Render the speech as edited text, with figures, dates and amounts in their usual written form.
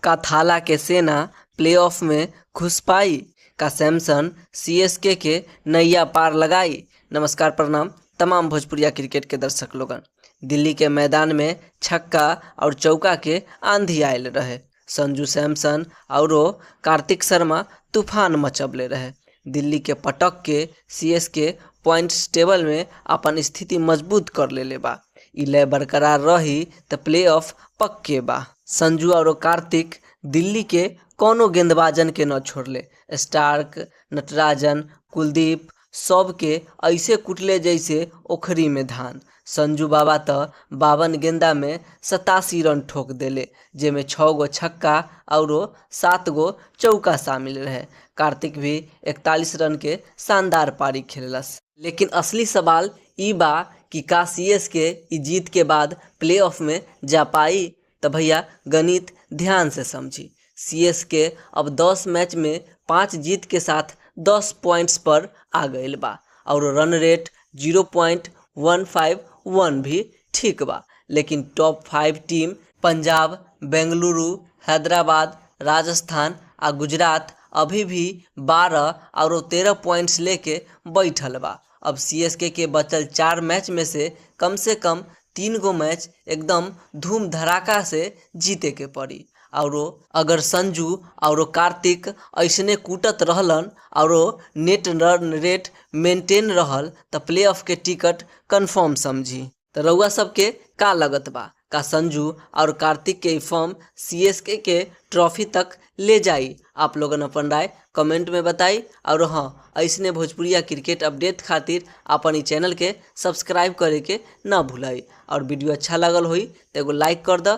का थाला के सेना प्लेऑफ में घुस पाई, का सैमसन सीएसके के नैया पार लगाई। नमस्कार प्रणाम तमाम भोजपुरिया क्रिकेट के दर्शक लोगन। दिल्ली के मैदान में छक्का और चौका के आंधी आयल रहे। संजू सैमसन और कार्तिक शर्मा तूफान मचबले रहे। दिल्ली के पटक के सीएसके पॉइंट्स टेबल में अपन स्थिति मजबूत कर लेले बा। ई लय बरकरार रही तो प्लेऑफ पक्के बा। संजू और कार्तिक दिल्ली के कोनो गेंदबाजन के न छोड़ले। स्टार्क, नटराजन, कुलदीप सबके ऐसे कुटले जैसे ओखरी में धान। संजू बाबा तो 52 गेंदा में 87 रन ठोक देले, जेमे 6 गो छक्का और 7 गो चौका शामिल रहे। कार्तिक भी 41 रन के शानदार पारी खेललस। लेकिन असली सवाल ई बा कि का सीएसके ई जीत के बाद प्लेऑफ में जा पाई? तो भैया गणित ध्यान से समझी। सीएसके अब 10 मैच में 5 जीत के साथ 10 पॉइंट्स पर आ गईल बा और रन रेट 0.151 भी ठीक बा। लेकिन टॉप 5 टीम पंजाब, बेंगलुरु, हैदराबाद, राजस्थान आ गुजरात अभी भी 12 और 13 पॉइंट्स लेके बैठल बा। अब सीएसके के बचल 4 मैच में से कम 3 गो मैच एकदम धूम धड़ाका से जीते के पड़ी। और अगर संजू और कार्तिक ऐसने कूटत रहलन और नेट रन रेट मेंटेन रहल तो प्लेऑफ के टिकट कंफर्म समझी। तो रउआ सबके का लगत बा? का संजू और कार्तिक के फॉर्म सीएसके के ट्रॉफी तक ले जाई? आप लोगन अपन राय कमेंट में बताई। और हाँ, ऐसने भोजपुरिया क्रिकेट अपडेट खातिर अपन ई चैनल के सब्सक्राइब करे के ना भूलाई। और वीडियो अच्छा लगल होई तो एगो लाइक कर द